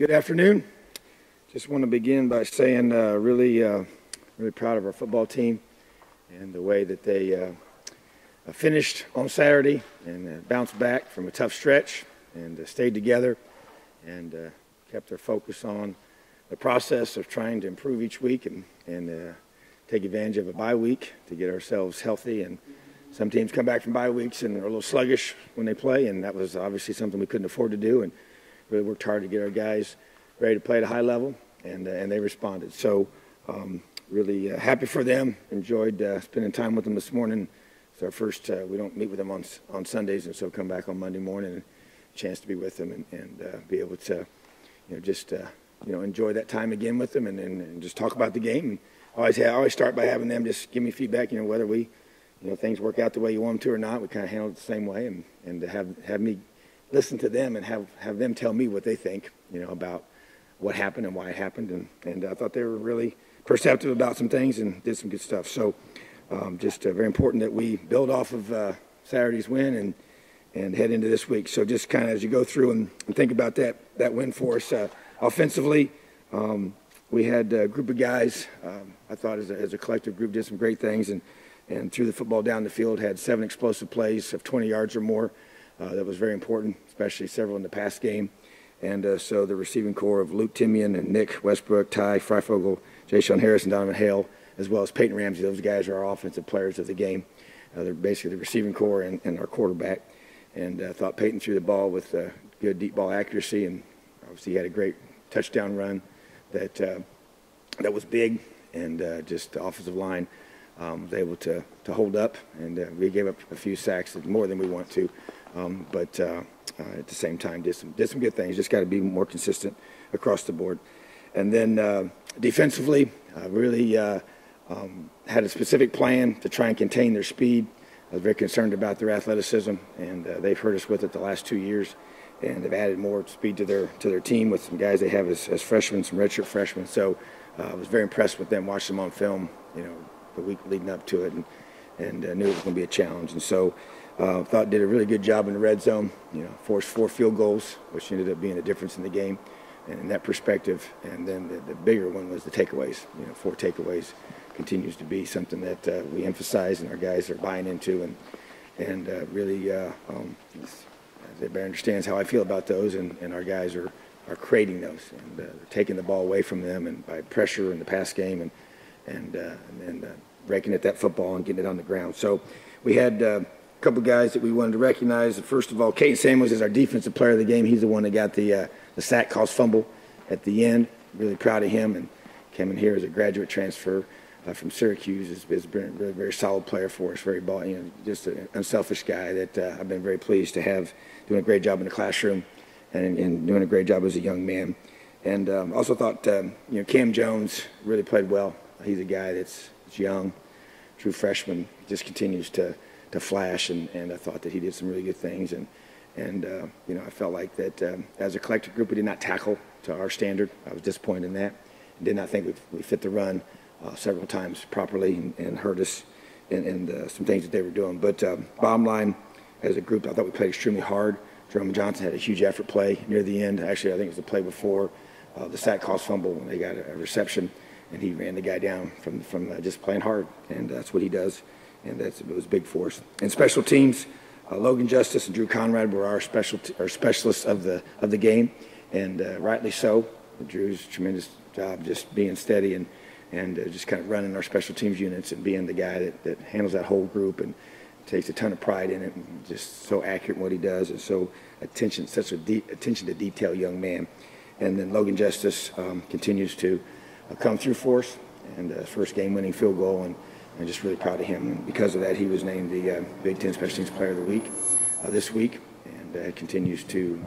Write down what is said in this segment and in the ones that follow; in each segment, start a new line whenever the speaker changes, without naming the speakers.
Good afternoon. Just want to begin by saying really proud of our football team and the way that they finished on Saturday and bounced back from a tough stretch and stayed together and kept their focus on the process of trying to improve each week and take advantage of a bye week to get ourselves healthy. And some teams come back from bye weeks and are a little sluggish when they play, and that was obviously something we couldn't afford to do, and really worked hard to get our guys ready to play at a high level, and they responded. So really happy for them. Enjoyed spending time with them this morning. It's our first, we don't meet with them on Sundays, and so come back on Monday morning and a chance to be with them and be able to, enjoy that time again with them and just talk about the game. And I always start by having them just give me feedback, whether things work out the way you want them to or not. We kind of handle it the same way, and to have me listen to them and have them tell me what they think, about what happened and why it happened. And I thought they were really perceptive about some things and did some good stuff. So just very important that we build off of Saturday's win and head into this week. So just kind of as you go through and think about that win for us offensively, we had a group of guys, I thought as a collective group, did some great things and threw the football down the field, had 7 explosive plays of 20 yards or more. That was very important, especially several in the pass game. And so the receiving core of Luke Timian and Nick Westbrook, Ty Freifogel, Ja'Shawn Harris, and Donovan Hale, as well as Peyton Ramsey. Those guys are our offensive players of the game. They're basically the receiving core and our quarterback. And I thought Peyton threw the ball with good deep ball accuracy, and obviously he had a great touchdown run that was big, and just the offensive line was able to hold up, and we gave up a few sacks, more than we want to, but at the same time did some good things. Just got to be more consistent across the board. And then defensively, really had a specific plan to try and contain their speed. I was very concerned about their athleticism, and they've hurt us with it the last 2 years, and they've added more speed to their team with some guys they have as freshmen, some redshirt freshmen. So I was very impressed with them, watched them on film, the week leading up to it, and knew it was going to be a challenge. And so thought did a really good job in the red zone, forced 4 field goals, which ended up being the difference in the game. And in that perspective, and then the bigger one was the takeaways. 4 takeaways continues to be something that we emphasize and our guys are buying into, and really everybody understands how I feel about those, and our guys are creating those, and they're taking the ball away from them, and by pressure in the pass game, and then breaking at that football and getting it on the ground. So we had a couple guys that we wanted to recognize. First of all, Caden Samuels is our defensive player of the game. He's the one that got the sack caused fumble at the end. Really proud of him, and came in here as a graduate transfer from Syracuse. Has been a really very solid player for us. Very ball, just an unselfish guy that I've been very pleased to have doing a great job in the classroom and doing a great job as a young man. And also thought Cam Jones really played well. He's a guy that's young, true freshman, just continues to flash, and I thought that he did some really good things. And I felt like that as a collective group, we did not tackle to our standard. I was disappointed in that. I did not think we fit the run several times properly and hurt us in some things that they were doing. But bottom line, as a group, I thought we played extremely hard. Jerome Johnson had a huge effort play near the end. Actually, I think it was the play before the sack caused fumble when they got a reception, and he ran the guy down from just playing hard, and that's what he does, and it was big for us. And special teams, Logan Justice and Drew Conrad were our specialists of the game, and rightly so. Drew's tremendous job just being steady and just kind of running our special teams units and being the guy that handles that whole group and takes a ton of pride in it, and just so accurate in what he does, and so such attention to detail young man. And then Logan Justice continues to come through for us, and first game-winning field goal, and I'm just really proud of him. And because of that, he was named the Big Ten Special Teams Player of the Week this week, and continues to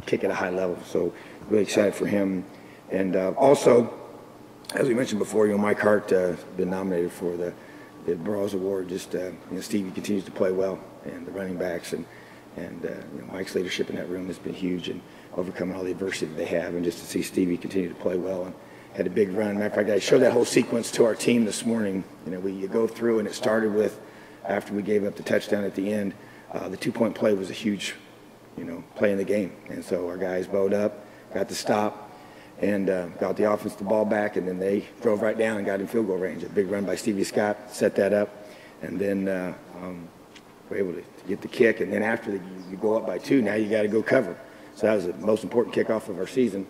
kick at a high level. So really excited for him. And also, as we mentioned before, Mike Hart has been nominated for the Burroughs Award. Just Stevie continues to play well, and the running backs, and Mike's leadership in that room has been huge, and overcoming all the adversity that they have, and just to see Stevie continue to play well and had a big run. Matter of fact, I showed that whole sequence to our team this morning. We go through, and it started with after we gave up the touchdown at the end. The 2-point play was a huge, play in the game, and so our guys bowed up, got the stop, and got the offense the ball back, and then they drove right down and got in field goal range. A big run by Stevie Scott set that up, and then were able to get the kick. And then after you go up by 2, now you got to go cover. So that was the most important kickoff of our season,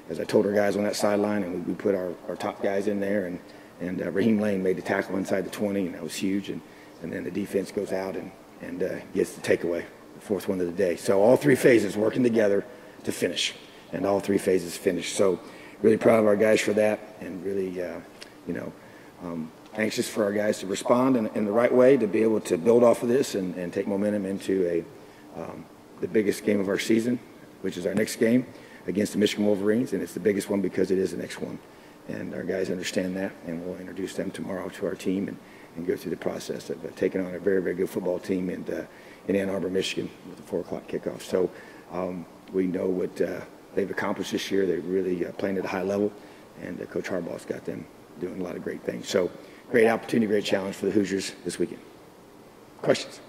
as I told our guys on that sideline, and we put our top guys in there, and Raheem Lane made the tackle inside the 20, and that was huge. And then the defense goes out and gets the takeaway, the 4th one of the day. So all 3 phases working together to finish, and all 3 phases finished. So really proud of our guys for that, and really, anxious for our guys to respond in the right way, to be able to build off of this and take momentum into the biggest game of our season, which is our next game against the Michigan Wolverines, and it's the biggest one because it is the next one. And our guys understand that, and we'll introduce them tomorrow to our team and go through the process of taking on a very, very good football team in Ann Arbor, Michigan, with the 4 o'clock kickoff. So we know what they've accomplished this year. They're really playing at a high level, and Coach Harbaugh's got them doing a lot of great things. So great opportunity, great challenge for the Hoosiers this weekend. Questions?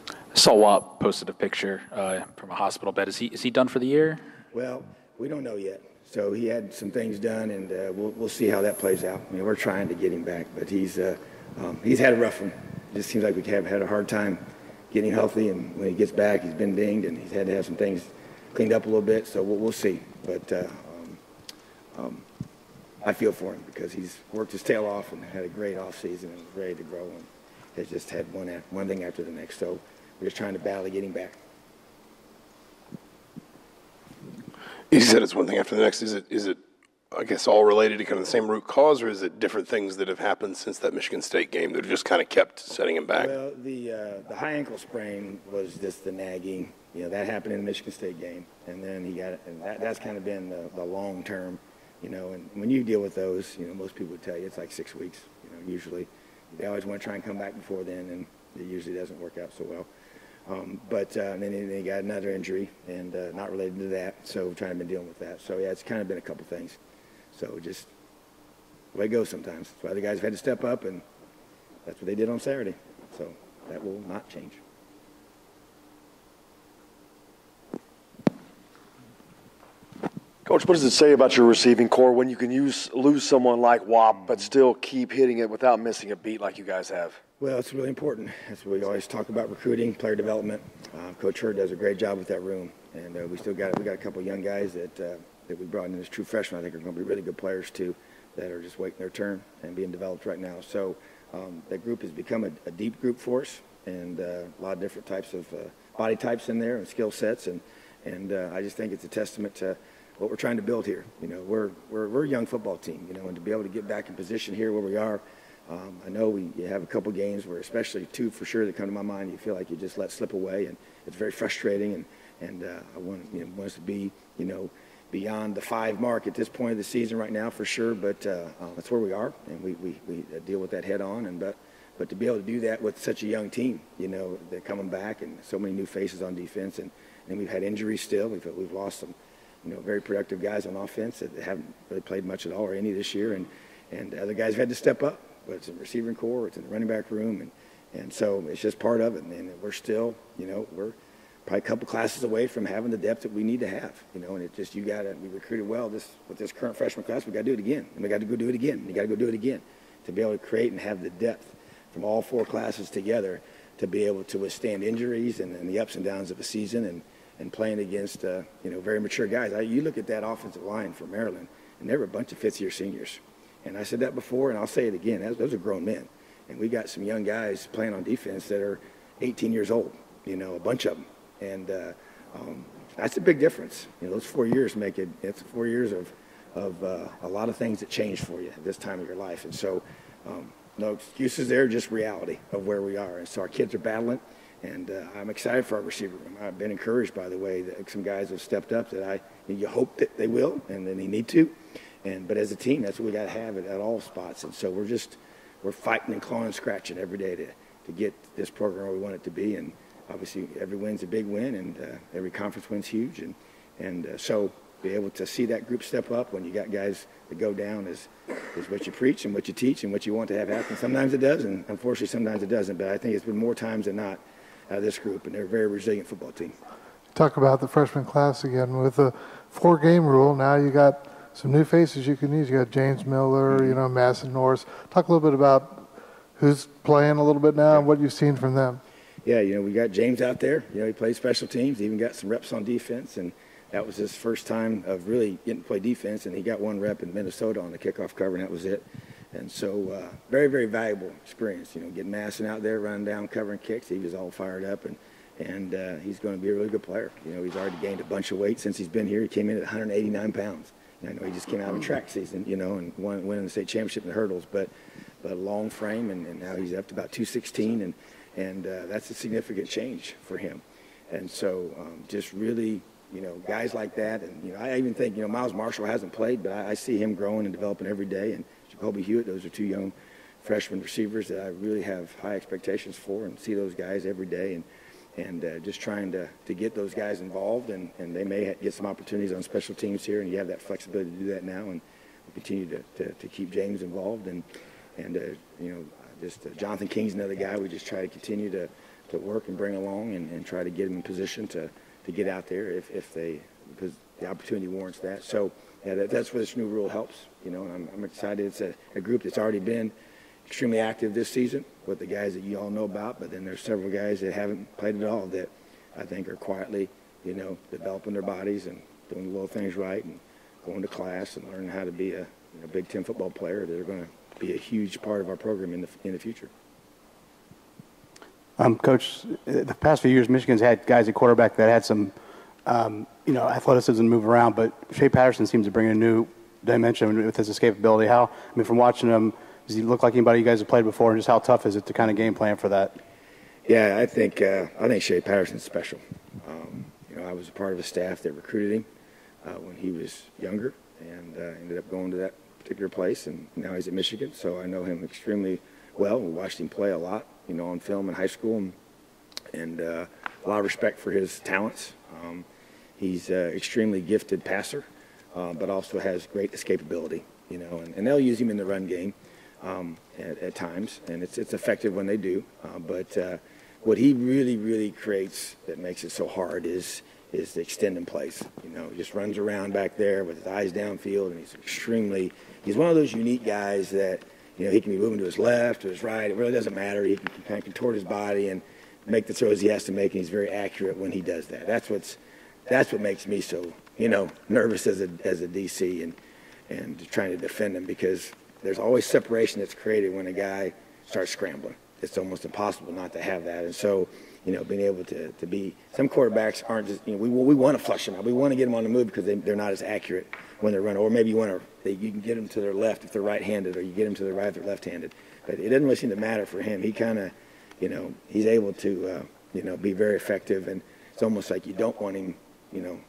I saw Wap posted a picture from a hospital bed. Is he done for the year?
Well, we don't know yet. So he had some things done, and we'll see how that plays out. I mean, we're trying to get him back, but he's had a rough one. It just seems like we have had a hard time getting healthy, and when he gets back, he's been dinged, and he's had to have some things cleaned up a little bit. So we'll see. But I feel for him because he's worked his tail off and had a great off season and was ready to grow, and has just had one thing after the next. So we're just trying to battle getting back.
You said it's one thing after the next. Is it, I guess, all related to kind of the same root cause, or is it different things that have happened since that Michigan State game that have just kind of kept setting him back?
Well, the high ankle sprain was just the nagging. That happened in the Michigan State game, and then he got it, and that's kind of been the long term. And when you deal with those, most people would tell you it's like 6 weeks. Usually they always want to try and come back before then, and it usually doesn't work out so well. But then he got another injury, and not related to that, so we're trying to be dealing with that. So, yeah, it's kind of been a couple things. So just the way it goes sometimes. That's why the guys have had to step up, and that's what they did on Saturday. So that will not change.
Coach, what does it say about your receiving core when you can lose someone like Wap but still keep hitting it without missing a beat like you guys have?
Well, it's really important. That's what we always talk about: recruiting, player development. Coach Hurd does a great job with that room, and we got a couple young guys that we brought in as true freshmen. I think are going to be really good players too, that are just waiting their turn and being developed right now. So that group has become a deep group for us, and a lot of different types of body types in there and skill sets, and I just think it's a testament to what we're trying to build here. We're a young football team, and to be able to get back in position here where we are. I know you have a couple games where, especially 2 for sure that come to my mind, you feel like you just let slip away, and it's very frustrating. And I want us to be beyond the 5 mark at this point of the season right now for sure. But that's where we are, and we deal with that head on. But to be able to do that with such a young team, they're coming back, and so many new faces on defense, and we've had injuries still. We've lost some very productive guys on offense that haven't really played much at all or any this year, and other guys have had to step up. But it's in the receiving core, it's in the running back room, and so it's just part of it. And we're still, we're probably a couple classes away from having the depth that we need to have, and it just, we recruited well with this current freshman class. We got to do it again, and we got to go do it again. You got to go do it again to be able to create and have the depth from all 4 classes together to be able to withstand injuries and the ups and downs of a season and playing against, very mature guys. You look at that offensive line for Maryland, and they were a bunch of 5th-year seniors. And I said that before, and I'll say it again. Those are grown men. And we got some young guys playing on defense that are 18 years old, a bunch of them. And that's a big difference. Those 4 years it's 4 years of a lot of things that change for you at this time of your life. And so no excuses there, just reality of where we are. And so our kids are battling, and I'm excited for our receiver room. I've been encouraged by the way that some guys have stepped up that you hope that they will, and then they need to. But as a team, that's what we got to have at all spots. And so we're fighting and clawing and scratching every day to get this program where we want it to be. And obviously every win's a big win, and every conference win's huge. And so be able to see that group step up when you got guys that go down is what you preach and what you teach and what you want to have happen. Sometimes it does, and unfortunately sometimes it doesn't. But I think it's been more times than not out of this group, and they're a very resilient football team.
talk about the freshman class again. With the 4-game rule, now you got some new faces you can use. You got James Miller, Madison Norris. Talk a little bit about who's playing a little bit now and what you've seen from them.
Yeah, we got James out there. He plays special teams. He even got some reps on defense, and that was his first time of really getting to play defense, and he got 1 rep in Minnesota on the kickoff cover, and that was it. And so very, very valuable experience, getting Madison out there, running down, covering kicks. He was all fired up, and he's going to be a really good player. He's already gained a bunch of weight since he's been here. He came in at 189 pounds. I know he just came out of a track season, and winning the state championship in the hurdles, but a long frame, and now he's up to about 216, and that's a significant change for him. And so just really, guys like that, and I even think, Miles Marshall hasn't played, but I see him growing and developing every day, and Jacoby Hewitt, those are 2 young freshman receivers that I really have high expectations for, and see those guys every day, and just trying to get those guys involved, and they may get some opportunities on special teams here, and you have that flexibility to do that now, and we'll continue to keep James involved, and just Jonathan King's another guy we just try to continue to work and bring along, and try to get him in position to get out there because the opportunity warrants that. So yeah, that's where this new rule helps, and I'm excited. It's a group that's already been extremely active this season with the guys that you all know about, but then there's several guys that haven't played at all that I think are quietly, developing their bodies and doing the little things right and going to class and learning how to be a Big Ten football player that are going to be a huge part of our program in the future.
Coach, the past few years, Michigan's had guys at quarterback that had some, athleticism to move around, but Shea Patterson seems to bring a new dimension with his escapability. From watching him, does he look like anybody you guys have played before, and just how tough is it to kind of game plan for that?
Yeah, I think Shea Patterson's special. I was a part of a staff that recruited him when he was younger, and ended up going to that particular place, and now he's at Michigan, so I know him extremely well. We watched him play a lot, on film in high school, and a lot of respect for his talents. He's an extremely gifted passer, but also has great escapability, and they'll use him in the run game at times, and it's effective when they do. But what he really, really creates that makes it so hard is the extending plays. He just runs around back there with his eyes downfield, and he's one of those unique guys that, he can be moving to his left, to his right. It really doesn't matter. He can kind of contort his body and make the throws he has to make, and he's very accurate when he does that. That's what makes me so, nervous as a DC and trying to defend him, because there's always separation that's created when a guy starts scrambling. It's almost impossible not to have that. And so, being able to be – some quarterbacks aren't just – we want to flush them out. We want to get them on the move because they're not as accurate when they're running. Or maybe you can get them to their left if they're right-handed, or you get them to their right if they're left-handed. But it doesn't really seem to matter for him. He kind of – he's able to, be very effective. And it's almost like you don't want him,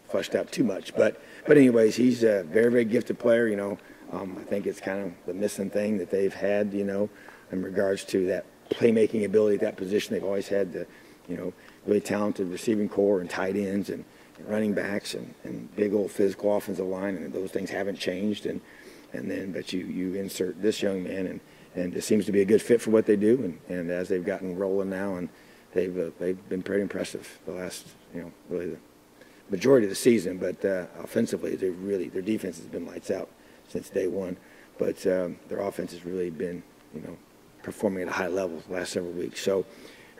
flushed out too much. But anyways, he's a very, very gifted player, I think it's kind of the missing thing that they've had, in regards to that playmaking ability at that position. They've always had the, really talented receiving core and tight ends and running backs and big old physical offensive line, and those things haven't changed. But you insert this young man, and it seems to be a good fit for what they do. And as they've gotten rolling now, and they've been pretty impressive the last, really the majority of the season. But offensively, their defense has been lights out since day one, but their offense has really been, performing at a high level the last several weeks. So,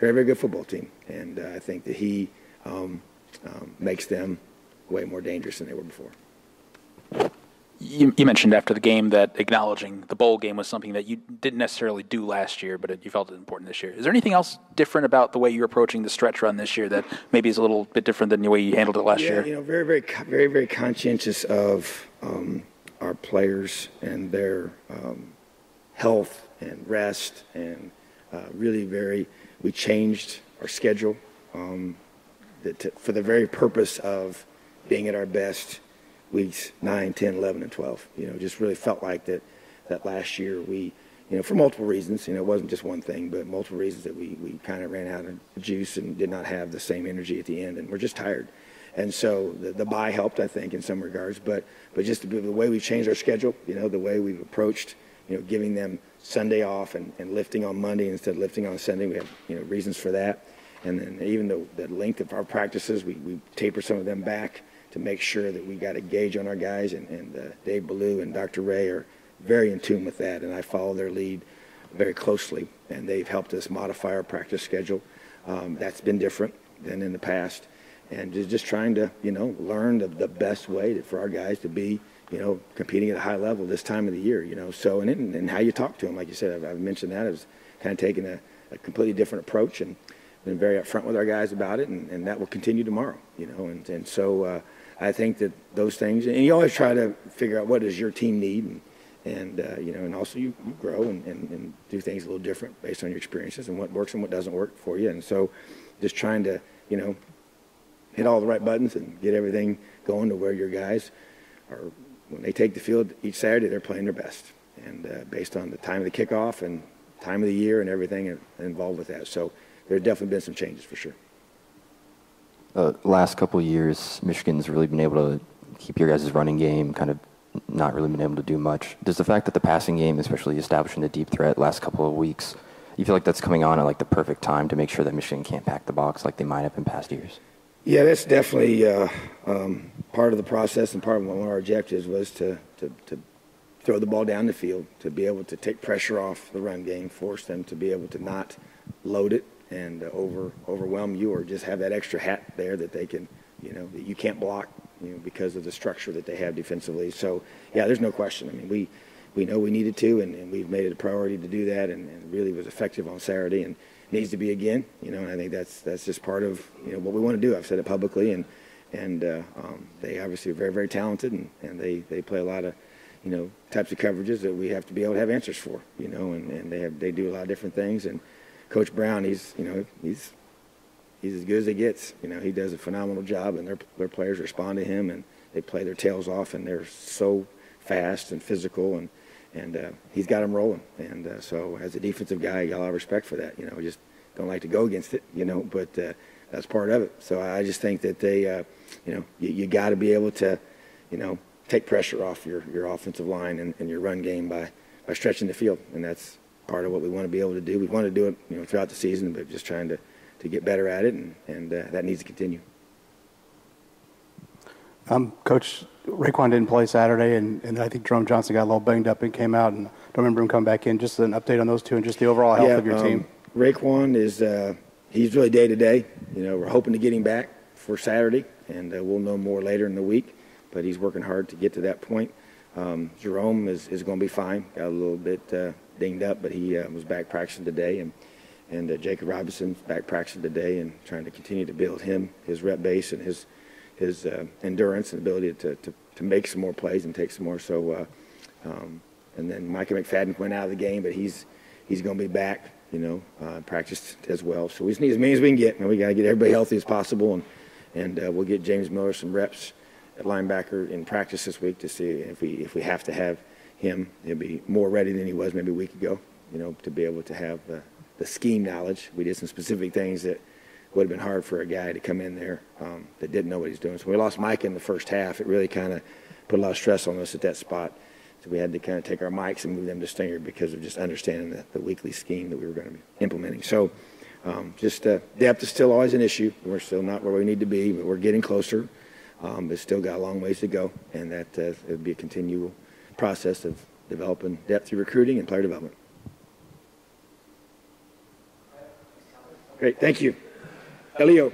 very, very good football team, and I think that he makes them way more dangerous than they were before.
You mentioned after the game that acknowledging the bowl game was something that you didn't necessarily do last year, but you felt it important this year. Is there anything else different about the way you're approaching the stretch run this year that maybe is a little bit different than the way you handled it last year?
Very, very, very, very conscientious of our players and their health and rest, and we changed our schedule for the very purpose of being at our best weeks 9, 10, 11, and 12. Just really felt like that last year we, for multiple reasons, it wasn't just one thing, but multiple reasons that we kind of ran out of juice and did not have the same energy at the end, and we're just tired. And so the bye helped, I think, in some regards, but just the way we've changed our schedule, the way we've approached, giving them Sunday off and lifting on Monday instead of lifting on Sunday, we have, reasons for that. And then even the length of our practices, we taper some of them back to make sure that we got a gauge on our guys. And Dave Ballou and Dr. Ray are very in tune with that, and I follow their lead very closely. And they've helped us modify our practice schedule. That's been different than in the past. And just trying to, learn the best way for our guys to be, competing at a high level this time of the year, So, and how you talk to them, like you said, I've mentioned that. I was kind of taking a completely different approach and been very upfront with our guys about it, and that will continue tomorrow, And so I think that those things, and you always try to figure out what does your team need, and also you grow and do things a little different based on your experiences and what works and what doesn't work for you. And so just trying to, hit all the right buttons and get everything going to where your guys are, when they take the field each Saturday, they're playing their best. And based on the time of the kickoff and time of the year and everything involved with that. So there's definitely been some changes for sure.
Last couple of years, Michigan's really been able to keep your guys' running game kind of not really been able to do much. Does the fact that the passing game, especially establishing the deep threat last couple of weeks, you feel like that's coming on at like the perfect time to make sure that Michigan can't pack the box like they might have in past years?
Yeah, that's definitely part of the process, and part of one of our objectives was to throw the ball down the field, to be able to take pressure off the run game, force them to be able to not load it and overwhelm you, or just have that extra hat there that they can, that you can't block, because of the structure that they have defensively. So, yeah, there's no question. I mean, we know we needed to, and we've made it a priority to do that, and really was effective on Saturday, and needs to be again. And I think that's just part of what we want to do. I've said it publicly, and they obviously are very, very talented, and they play a lot of types of coverages that we have to be able to have answers for. And they do a lot of different things. And Coach Brown, he's as good as he gets. He does a phenomenal job, and their players respond to him, and they play their tails off, and they're so fast and physical, and he's got them rolling. And so as a defensive guy, I got a lot of respect for that. Just don't like to go against it, but that's part of it. So I just think that they, you got to be able to, take pressure off your offensive line and your run game by stretching the field. And that's part of what we want to be able to do. We want to do it, throughout the season, but just trying to get better at it, and that needs to continue.
Coach, Raekwon didn't play Saturday, and I think Jerome Johnson got a little banged up and came out, and I don't remember him coming back in. Just an update on those two and just the overall health of your team.
Raekwon is he's really day-to-day. We're hoping to get him back for Saturday, and we'll know more later in the week, but he's working hard to get to that point. Jerome is going to be fine. Got a little bit dinged up, but he was back practicing today, and Jacob Robinson's back practicing today, and trying to continue to build his rep base and his endurance and ability to make some more plays and take some more. So, and then Micah McFadden went out of the game, but he's going to be back, practiced as well. So we just need as many as we can get. We got to get everybody healthy as possible, and we'll get James Miller some reps at linebacker in practice this week to see if we have to have him. He'll be more ready than he was maybe a week ago, to be able to have the scheme knowledge. We did some specific things that would have been hard for a guy to come in there that didn't know what he's doing. So we lost Mike in the first half. It really kind of put a lot of stress on us at that spot. So we had to kind of take our mics and move them to Stinger because of just understanding the weekly scheme that we were going to be implementing. So just depth is still always an issue. We're still not where we need to be, but we're getting closer. But still got a long ways to go, and that it'll be a continual process of developing depth through recruiting and player development. Great, thank you. Elio.